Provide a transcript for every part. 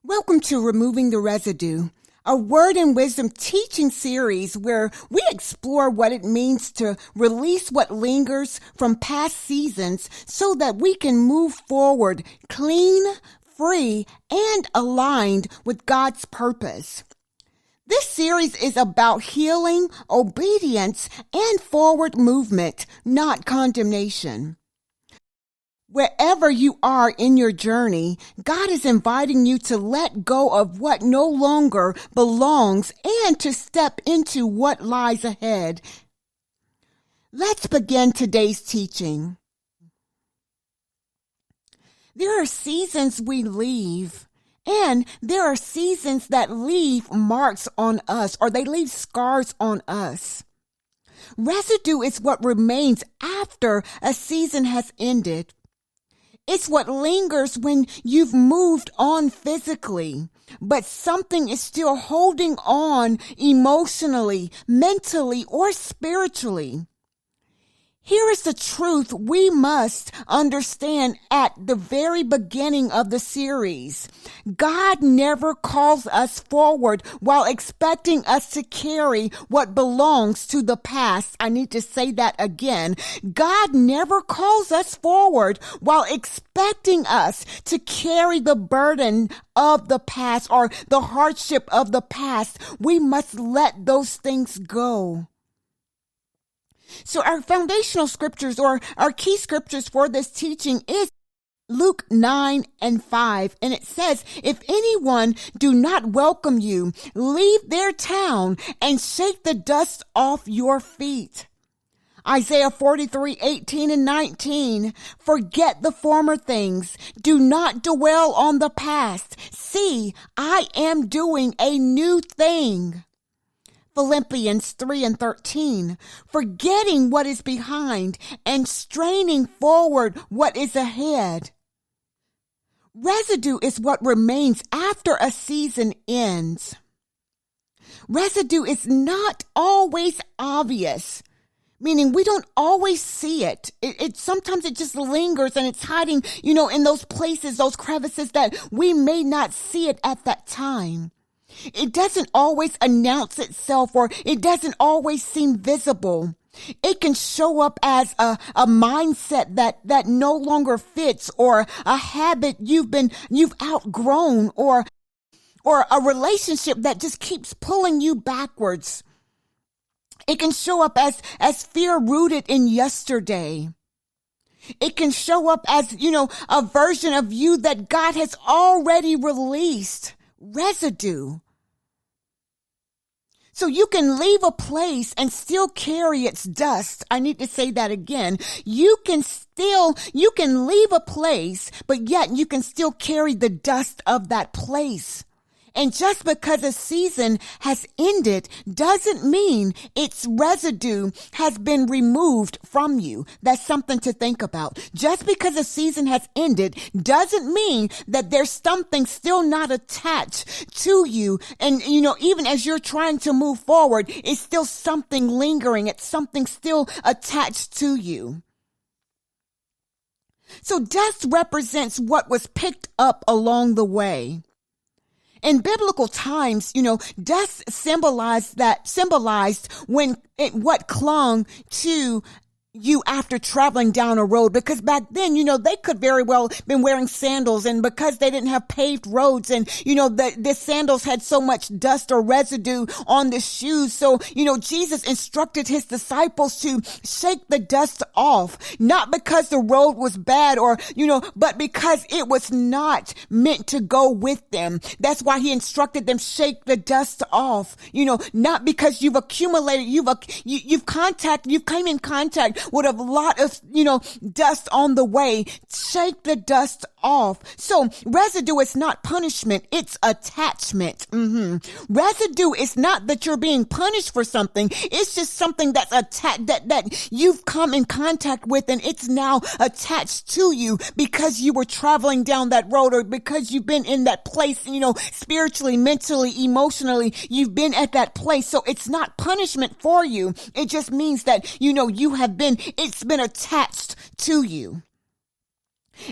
Welcome to Removing the Residue, a word and wisdom teaching series where we explore what it means to release what lingers from past seasons so that we can move forward clean, free, and aligned with God's purpose. This series is about healing, obedience, and forward movement, not condemnation. Wherever you are in your journey, God is inviting you to let go of what no longer belongs and to step into what lies ahead. Let's begin today's teaching. There are seasons we leave, and there are seasons that leave marks on us, or they leave scars on us. Residue is what remains after a season has ended. It's what lingers when you've moved on physically, but something is still holding on emotionally, mentally, or spiritually. Here is the truth we must understand at the very beginning of the series. God never calls us forward while expecting us to carry what belongs to the past. I need to say that again. God never calls us forward while expecting us to carry the burden of the past or the hardship of the past. We must let those things go. So our foundational scriptures or our key scriptures for this teaching is Luke 9:5. And it says, if anyone do not welcome you, leave their town and shake the dust off your feet. Isaiah 43:18-19. Forget the former things. Do not dwell on the past. See, I am doing a new thing. Philippians 3:13, forgetting what is behind and straining forward what is ahead. Residue is what remains after a season ends. Residue is not always obvious, meaning we don't always see it. Sometimes it just lingers and it's hiding, in those places, those crevices that we may not see it at that time. It doesn't always announce itself or it doesn't always seem visible. It can show up as a mindset that no longer fits or a habit you've outgrown or a relationship that just keeps pulling you backwards. It can show up as fear rooted in yesterday. It can show up as, a version of you that God has already released. Residue. So you can leave a place and still carry its dust. I need to say that again. You can leave a place, but yet you can still carry the dust of that place. And just because a season has ended doesn't mean its residue has been removed from you. That's something to think about. Just because a season has ended doesn't mean that there's something still not attached to you. And, even as you're trying to move forward, it's still something lingering. It's something still attached to you. So dust represents what was picked up along the way. In biblical times, dust symbolized what clung to you after traveling down a road, because back then, they could very well have been wearing sandals, and because they didn't have paved roads and, the sandals had so much dust or residue on the shoes. So, Jesus instructed his disciples to shake the dust off, not because the road was bad or, but because it was not meant to go with them. That's why he instructed them, shake the dust off, not because you've accumulated, you've come in contact with a lot of, dust on the way. Shake the dust off. So residue is not punishment. It's attachment. Residue is not that you're being punished for something. It's just something that's attached, that you've come in contact with, and it's now attached to you because you were traveling down that road, or because you've been in that place, spiritually, mentally, emotionally, you've been at that place. So it's not punishment for you. It just means that, it's been attached to you.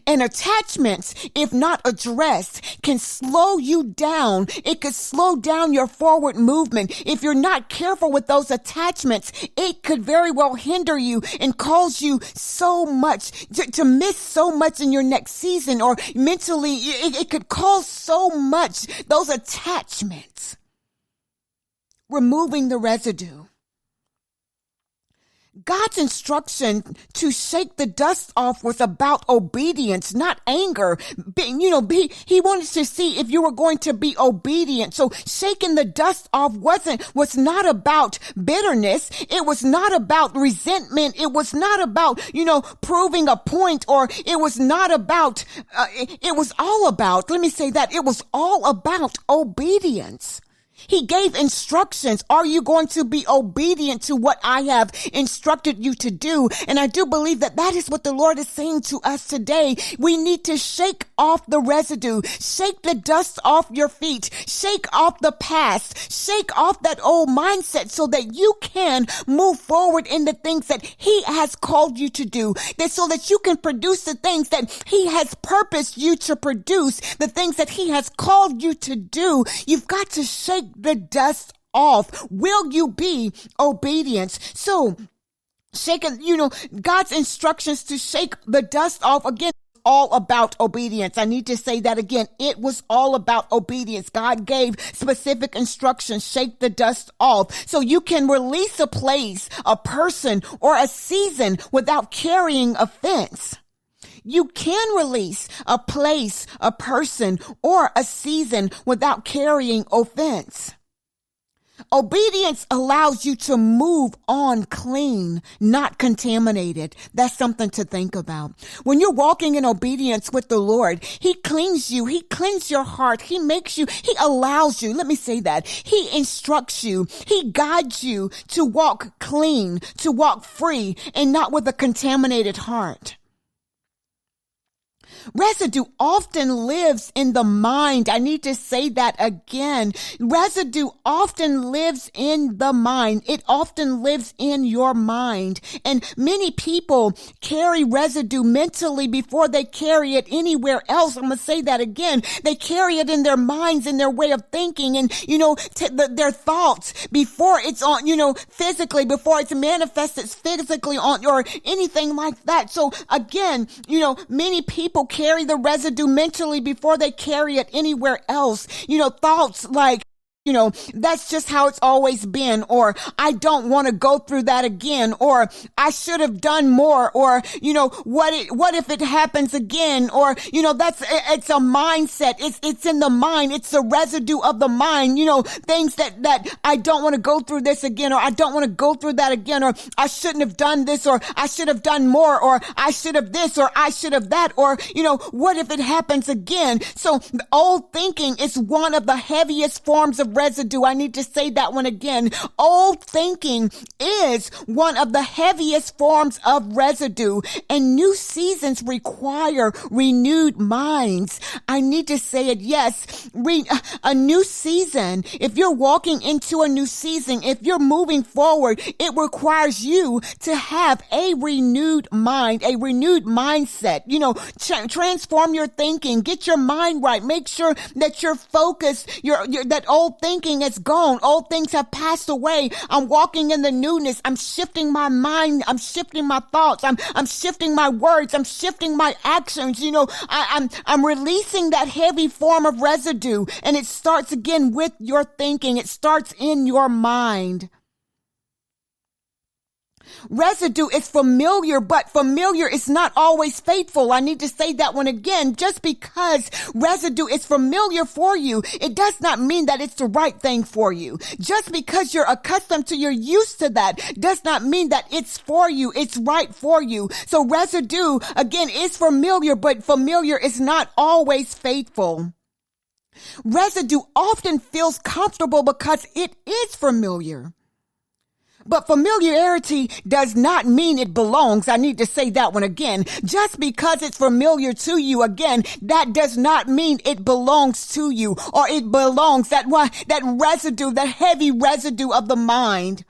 And attachments, if not addressed, can slow you down. It could slow down your forward movement. If you're not careful with those attachments, it could very well hinder you and cause you so much to miss so much in your next season, or mentally, it could cause so much. Those attachments. Removing the residue. God's instruction to shake the dust off was about obedience, not anger. He wanted to see if you were going to be obedient. So shaking the dust off was not about bitterness. It was not about resentment. It was not about, proving a point, or it was not about, it was all about obedience. He gave instructions. Are you going to be obedient to what I have instructed you to do? And I do believe that is what the Lord is saying to us today. We need to shake off the residue, shake the dust off your feet, shake off the past, shake off that old mindset so that you can move forward in the things that He has called you to do, so that you can produce the things that He has purposed you to produce, the things that He has called you to do. You've got to shake the dust off. Will you be obedient? So God's instructions to shake the dust off, again, all about obedience. I need to say that again. It was all about obedience. God gave specific instructions. Shake the dust off so you can release a place, a person, or a season without carrying offense. You can release a place, a person, or a season without carrying offense. Obedience allows you to move on clean, not contaminated. That's something to think about. When you're walking in obedience with the Lord, He cleans you. He cleans your heart. He makes you, He allows you. Let me say that. He instructs you. He guides you to walk clean, to walk free, and not with a contaminated heart. Residue often lives in the mind. I need to say that again. Residue often lives in the mind. It often lives in your mind. And many people carry residue mentally before they carry it anywhere else. I'm going to say that again. They carry it in their minds, in their way of thinking, and, their thoughts before it's on, physically, before it's manifested physically on, or anything like that. So again, many people carry the residue mentally before they carry it anywhere else. Thoughts like, that's just how it's always been, or I don't want to go through that again, or I should have done more, or, what if it happens again, or, it's a mindset. It's in the mind. It's the residue of the mind, things that I don't want to go through this again, or I don't want to go through that again, or I shouldn't have done this, or I should have done more, or I should have this, or I should have that, or, what if it happens again? So old thinking is one of the heaviest forms of residue. I need to say that one again. Old thinking is one of the heaviest forms of residue, and new seasons require renewed minds. I need to say it. Yes, a new season. If you're walking into a new season, if you're moving forward, it requires you to have a renewed mind, a renewed mindset. Transform your thinking, get your mind right. Make sure that you're focused. That old thinking is gone. Old things have passed away. I'm walking in the newness. I'm shifting my mind. I'm shifting my thoughts. I'm shifting my words. I'm shifting my actions. I'm releasing that heavy form of residue, and it starts again with your thinking. It starts in your mind. Residue is familiar, but familiar is not always faithful. I need to say that one again. Just because residue is familiar for you, it does not mean that it's the right thing for you. Just because you're accustomed to, you're used to that, does not mean that it's for you, it's right for you. So residue, again, is familiar, but familiar is not always faithful. Residue often feels comfortable because it is familiar. But familiarity does not mean it belongs. I need to say that one again. Just because it's familiar to you, again, that does not mean it belongs to you, or it belongs, that residue, that heavy residue of the mind.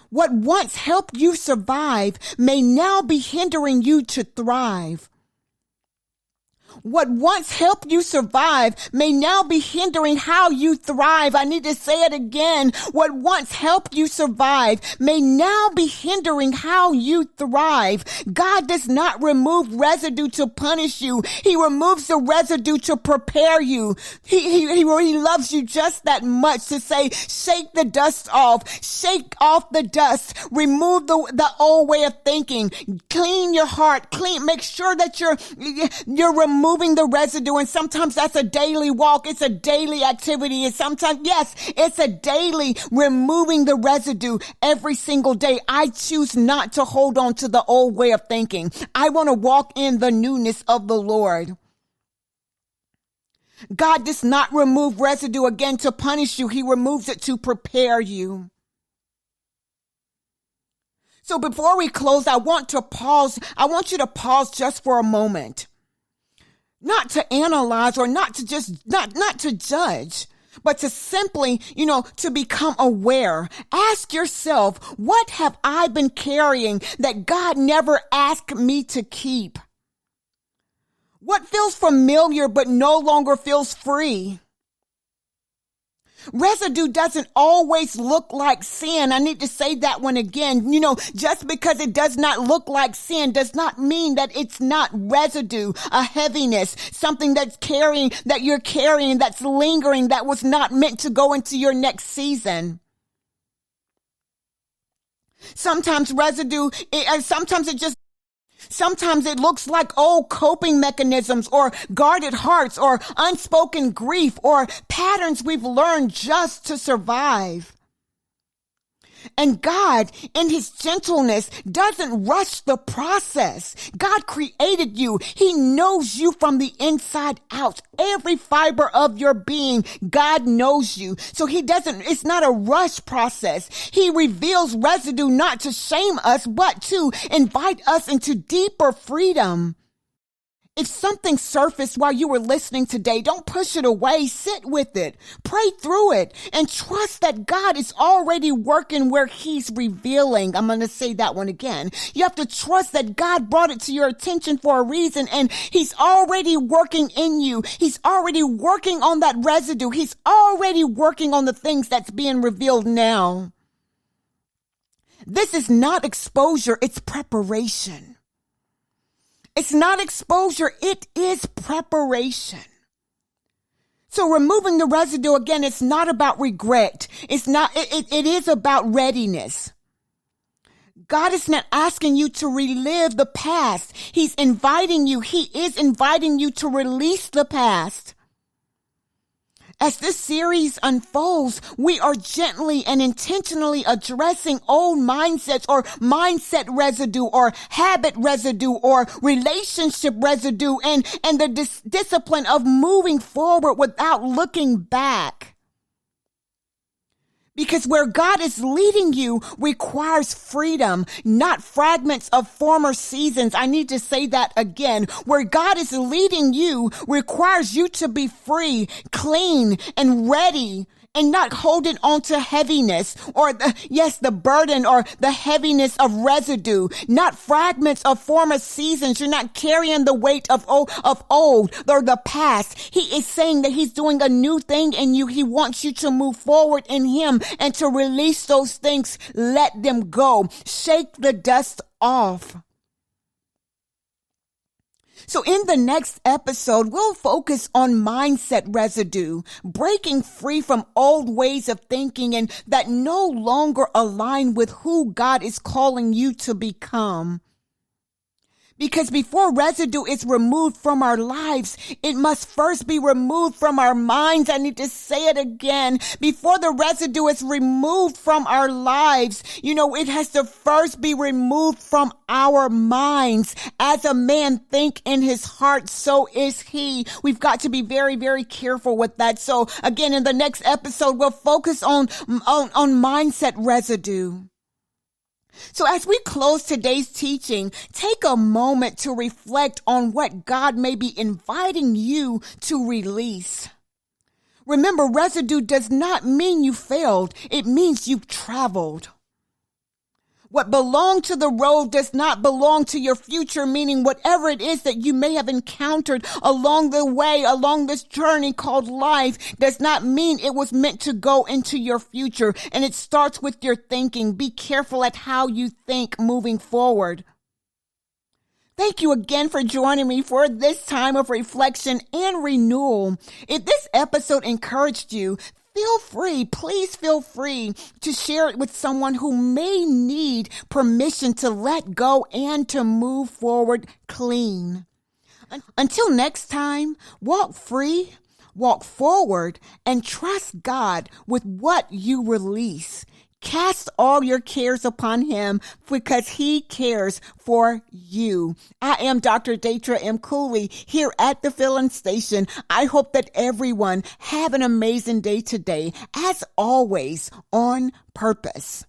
What once helped you survive may now be hindering you to thrive. What once helped you survive may now be hindering how you thrive. I need to say it again. What once helped you survive may now be hindering how you thrive. God does not remove residue to punish you. He removes the residue to prepare you. He loves you just that much to say, shake the dust off, shake off the dust, remove the old way of thinking, clean your heart, make sure that you're removing the residue. And sometimes that's a daily walk. It's a daily activity. And sometimes, yes, it's a daily removing the residue every single day. I choose not to hold on to the old way of thinking. I want to walk in the newness of the Lord. God does not remove residue again to punish you. He removes it to prepare you. So before we close, I want you to pause just for a moment. Not to analyze or not to judge, but to simply, to become aware. Ask yourself, what have I been carrying that God never asked me to keep? What feels familiar but no longer feels free? Residue doesn't always look like sin. I need to say that one again. Just because it does not look like sin does not mean that it's not residue, a heaviness, something that you're carrying, that's lingering, that was not meant to go into your next season. Sometimes Sometimes it looks like old coping mechanisms or guarded hearts or unspoken grief or patterns we've learned just to survive. And God, in his gentleness, doesn't rush the process. God created you. He knows you from the inside out. Every fiber of your being, God knows you. So it's not a rush process. He reveals residue not to shame us, but to invite us into deeper freedom. If something surfaced while you were listening today, don't push it away. Sit with it. Pray through it and trust that God is already working where he's revealing. I'm going to say that one again. You have to trust that God brought it to your attention for a reason, and he's already working in you. He's already working on that residue. He's already working on the things that's being revealed now. This is not exposure. It's preparation. It's not exposure, it is preparation. So removing the residue, again, it's not about regret. It is about readiness. God is not asking you to relive the past. He is inviting you to release the past. As this series unfolds, we are gently and intentionally addressing old mindsets or mindset residue or habit residue or relationship residue and the discipline of moving forward without looking back. Because where God is leading you requires freedom, not fragments of former seasons. I need to say that again. Where God is leading you requires you to be free, clean, and ready, and not holding on to heaviness or the burden or the heaviness of residue, not fragments of former seasons. You're not carrying the weight of old or the past. He is saying that he's doing a new thing in you. He wants you to move forward in him and to release those things. Let them go. Shake the dust off. So in the next episode, we'll focus on mindset residue, breaking free from old ways of thinking and that no longer align with who God is calling you to become. Because before residue is removed from our lives, it must first be removed from our minds. I need to say it again. Before the residue is removed from our lives, it has to first be removed from our minds. As a man think in his heart, so is he. We've got to be very, very careful with that. So again, in the next episode, we'll focus on mindset residue. So as we close today's teaching, take a moment to reflect on what God may be inviting you to release. Remember, residue does not mean you failed. It means you've traveled. What belonged to the road does not belong to your future, meaning whatever it is that you may have encountered along the way, along this journey called life, does not mean it was meant to go into your future. And it starts with your thinking. Be careful at how you think moving forward. Thank you again for joining me for this time of reflection and renewal. If this episode encouraged you, please feel free to share it with someone who may need permission to let go and to move forward clean. Until next time, walk free, walk forward, and trust God with what you release. Cast all your cares upon him because he cares for you. I am Dr. Deidre M. Cooley here at the Filling Station. I hope that everyone have an amazing day today, as always, on purpose.